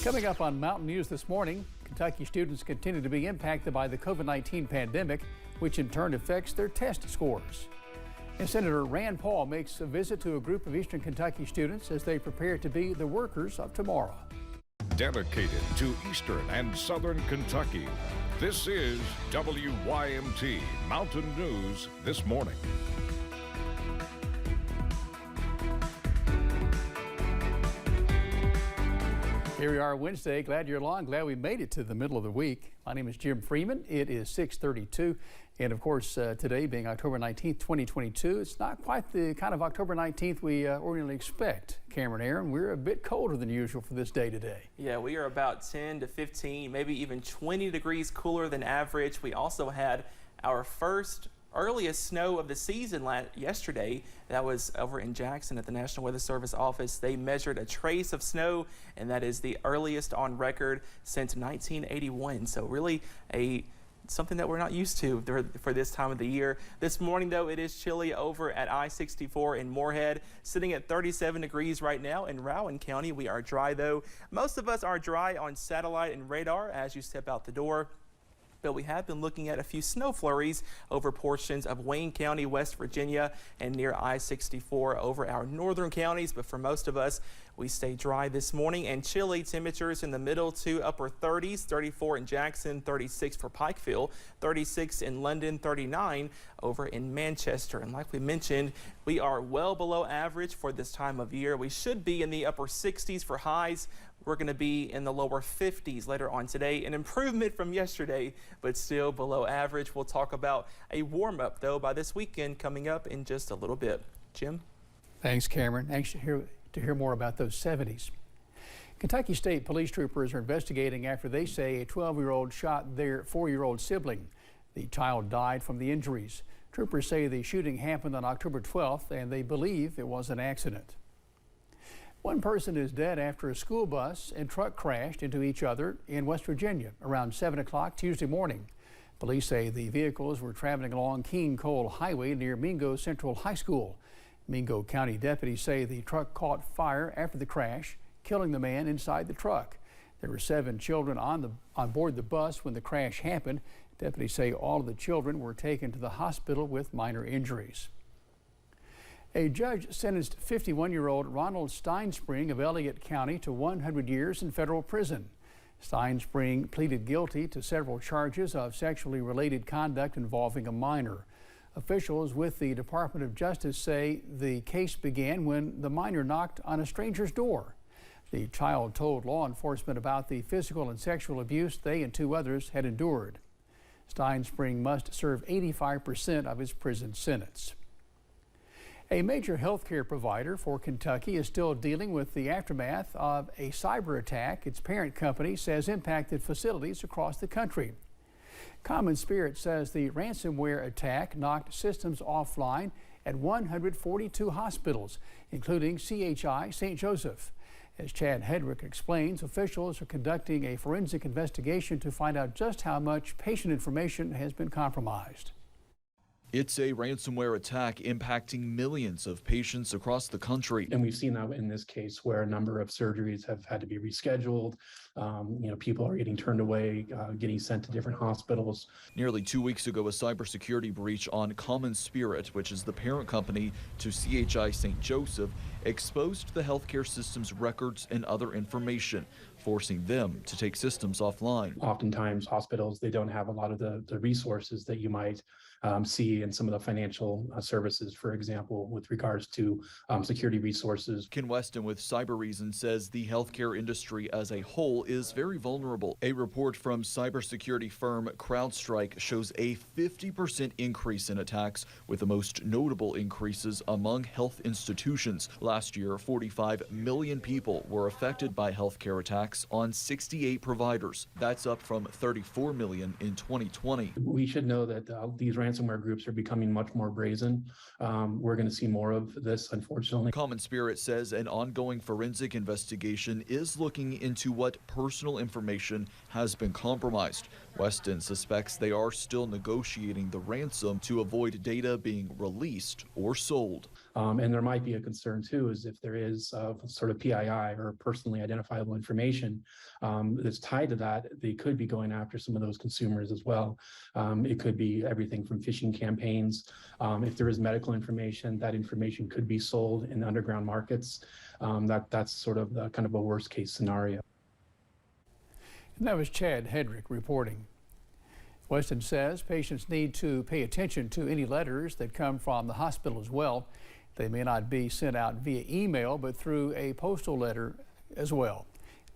Coming up on Mountain News this morning, Kentucky students continue to be impacted by the COVID-19 pandemic, which in turn affects their test scores. And Senator Rand Paul makes a visit to a group of Eastern Kentucky students as they prepare to be the workers of tomorrow. Dedicated to Eastern and Southern Kentucky, this is WYMT Mountain News this morning. Here we are Wednesday. Glad you're along. Glad we made it to the middle of the week. My name is Jim Freeman. It is 6:32. And of course, today being October 19th, 2022, it's not quite the kind of October 19th we ordinarily expect. Cameron, Aaron, we're a bit colder than usual for this day today. Yeah, we are about 10 to 15, maybe even 20 degrees cooler than average. We also had our earliest snow of the season yesterday. That was over in Jackson at the National Weather Service office. They measured a trace of snow, and that is the earliest on record since 1981. So really something that we're not used to for this time of the year. This morning, though, it is chilly over at I-64 in Moorhead, sitting at 37 degrees right now in Rowan County. We are dry, though. Most of us are dry on satellite and radar as you step out the door. But we have been looking at a few snow flurries over portions of Wayne County, West Virginia, and near I-64 over our northern counties. But for most of us, we stay dry this morning, and chilly temperatures in the middle to upper 30s, 34 in Jackson, 36 for Pikeville, 36 in London, 39 over in Manchester. And like we mentioned, we are well below average for this time of year. We should be in the upper 60s for highs. We're going to be in the lower 50s later on today, an improvement from yesterday, but still below average. We'll talk about a warm-up, though, by this weekend coming up in just a little bit. Jim? Thanks, Cameron. Anxious to hear more about those 70s. Kentucky State police troopers are investigating after they say a 12-year-old shot their 4-year-old sibling. The child died from the injuries. Troopers say the shooting happened on October 12th, and they believe it was an accident. One person is dead after a school bus and truck crashed into each other in West Virginia around 7 o'clock Tuesday morning. Police say the vehicles were traveling along King Cole Highway near Mingo Central High School. Mingo County deputies say the truck caught fire after the crash, killing the man inside the truck. There were 7 children on board the bus when the crash happened. Deputies say all of the children were taken to the hospital with minor injuries. A judge sentenced 51-year-old Ronald Steinspring of Elliott County to 100 years in federal prison. Steinspring pleaded guilty to several charges of sexually related conduct involving a minor. Officials with the Department of Justice say the case began when the minor knocked on a stranger's door. The child told law enforcement about the physical and sexual abuse they and 2 others had endured. Steinspring must serve 85% of his prison sentence. A major health care provider for Kentucky is still dealing with the aftermath of a cyber attack its parent company says impacted facilities across the country. Common Spirit says the ransomware attack knocked systems offline at 142 hospitals, including CHI St. Joseph. As Chad Hedrick explains, officials are conducting a forensic investigation to find out just how much patient information has been compromised. It's a ransomware attack impacting millions of patients across the country. And we've seen that in this case where a number of surgeries have had to be rescheduled. People are getting turned away, getting sent to different hospitals. Nearly 2 weeks ago, a cybersecurity breach on Common Spirit, which is the parent company to CHI St. Joseph, exposed the healthcare system's records and other information, forcing them to take systems offline. Oftentimes, hospitals, they don't have a lot of the resources that you might see in some of the financial services, for example, with regards to security resources. Ken Weston with Cyber Reason says the healthcare industry as a whole is very vulnerable. A report from cybersecurity firm CrowdStrike shows a 50% increase in attacks, with the most notable increases among health institutions. Last year, 45 million people were affected by healthcare attacks on 68 providers. That's up from 34 million in 2020. We should know that these ransomware groups are becoming much more brazen. We're going to see more of this, unfortunately. Common Spirit says an ongoing forensic investigation is looking into what personal information has been compromised. Weston suspects they are still negotiating the ransom to avoid data being released or sold. And there might be a concern too, is if there is sort of PII or personally identifiable information that's tied to that, they could be going after some of those consumers as well. It could be everything from phishing campaigns. If there is medical information, that information could be sold in underground markets. That's sort of the kind of a worst case scenario. And that was Chad Hedrick reporting. Weston says patients need to pay attention to any letters that come from the hospital as well. They may not be sent out via email, but through a postal letter as well.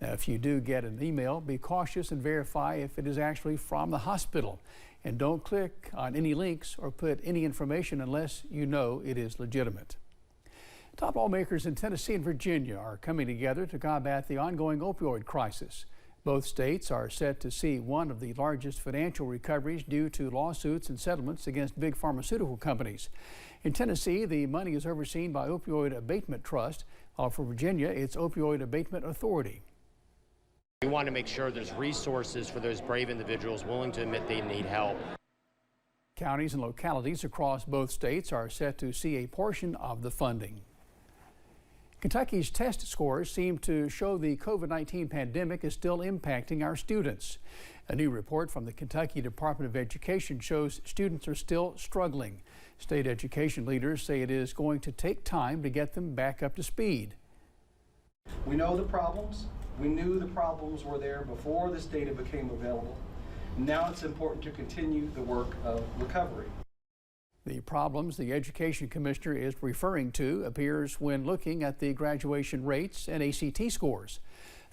Now, if you do get an email, be cautious and verify if it is actually from the hospital. And don't click on any links or put any information unless you know it is legitimate. Top lawmakers in Tennessee and Virginia are coming together to combat the ongoing opioid crisis. Both states are set to see one of the largest financial recoveries due to lawsuits and settlements against big pharmaceutical companies. In Tennessee, the money is overseen by Opioid Abatement Trust, while for Virginia, it's Opioid Abatement Authority. We want to make sure there's resources for those brave individuals willing to admit they need help. Counties and localities across both states are set to see a portion of the funding. Kentucky's test scores seem to show the COVID-19 pandemic is still impacting our students. A new report from the Kentucky Department of Education shows students are still struggling. State education leaders say it is going to take time to get them back up to speed. We know the problems. We knew the problems were there before this data became available. Now it's important to continue the work of recovery. The problems the education commissioner is referring to appears when looking at the graduation rates and ACT scores.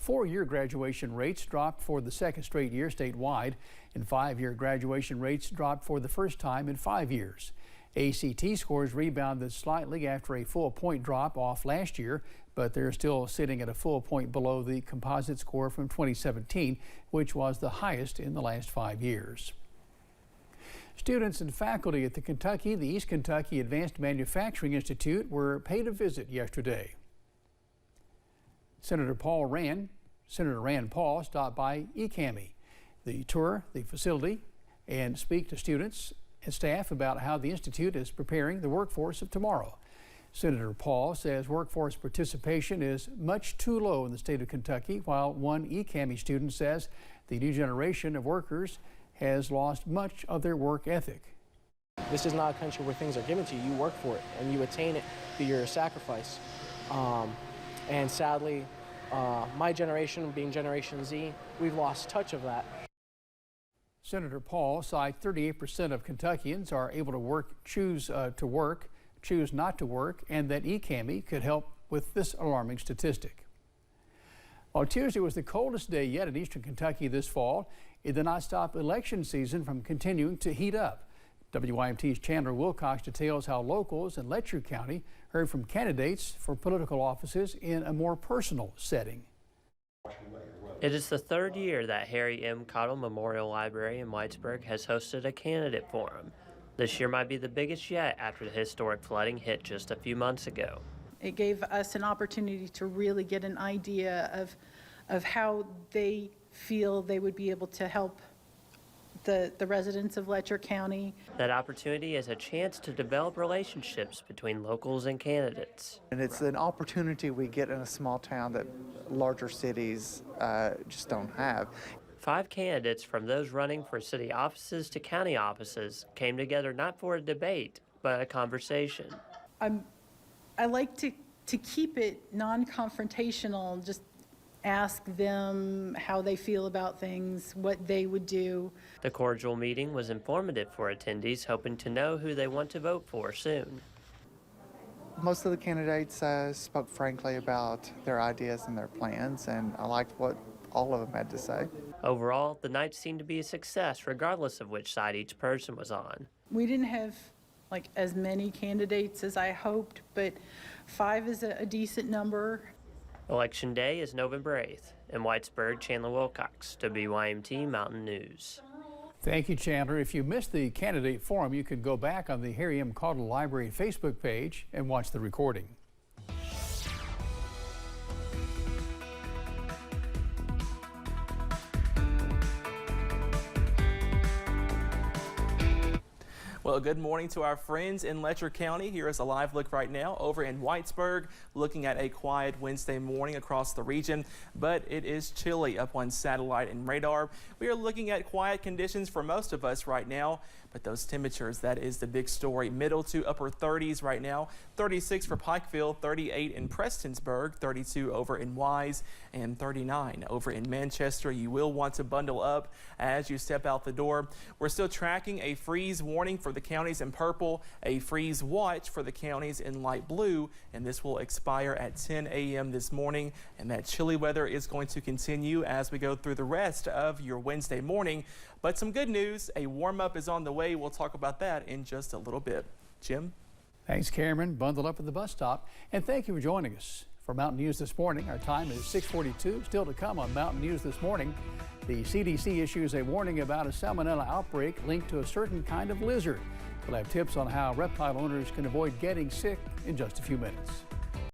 4-year graduation rates dropped for the second straight year statewide, and 5-year graduation rates dropped for the first time in 5 years. ACT scores rebounded slightly after a full point drop off last year, but they're still sitting at a full point below the composite score from 2017, which was the highest in the last 5 years. Students and faculty at the East Kentucky Advanced Manufacturing Institute were paid a visit yesterday. Senator Rand Paul stopped by ECAMI. They tour the facility and speak to students and staff about how the institute is preparing the workforce of tomorrow. Senator Paul says workforce participation is much too low in the state of Kentucky, while one ECAMI student says the new generation of workers has lost much of their work ethic. This is not a country where things are given to you. You work for it and you attain it through your sacrifice. And sadly, my generation, being Generation Z, we've lost touch of that. Senator Paul cites 38% of Kentuckians are able to choose not to work, and that ECAMI could help with this alarming statistic. While Tuesday was the coldest day yet in eastern Kentucky this fall, it did not stop election season from continuing to heat up. WYMT's Chandler Wilcox details how locals in Letcher County heard from candidates for political offices in a more personal setting. It is the third year that Harry M. Cottle Memorial Library in Whitesburg has hosted a candidate forum. This year might be the biggest yet after the historic flooding hit just a few months ago. It gave us an opportunity to really get an idea of how they feel they would be able to help the residents of Letcher County. That opportunity is a chance to develop relationships between locals and candidates. And it's an opportunity we get in a small town that larger cities just don't have. 5 candidates from those running for city offices to county offices came together not for a debate, but a conversation. I like to keep it non-confrontational, just ask them how they feel about things, what they would do. The cordial meeting was informative for attendees hoping to know who they want to vote for soon. Most of the candidates spoke frankly about their ideas and their plans, and I liked what all of them had to say. Overall, the night seemed to be a success regardless of which side each person was on. We didn't have as many candidates as I hoped, but 5 is a decent number. Election Day is November 8th. In Whitesburg, Chandler Wilcox, WYMT Mountain News. Thank you, Chandler. If you missed the candidate forum, you can go back on the Harry M. Cottle Library Facebook page and watch the recording. Well, good morning to our friends in Letcher County. Here is a live look right now over in Whitesburg, looking at a quiet Wednesday morning across the region, but it is chilly up on satellite and radar. We are looking at quiet conditions for most of us right now, but those temperatures, that is the big story. Middle to upper 30s right now. 36 for Pikeville, 38 in Prestonsburg, 32 over in Wise, and 39 over in Manchester. You will want to bundle up as you step out the door. We're still tracking a freeze warning for the counties in purple, a freeze watch for the counties in light blue, and this will expire at 10 a.m. this morning. And that chilly weather is going to continue as we go through the rest of your Wednesday morning. But some good news, a warm up is on the way. We'll talk about that in just a little bit. Jim? Thanks, Cameron. Bundle up at the bus stop. And thank you for joining us for Mountain News This Morning. Our time is 6:42. Still to come on Mountain News This Morning. The CDC issues a warning about a salmonella outbreak linked to a certain kind of lizard. We'll have tips on how reptile owners can avoid getting sick in just a few minutes.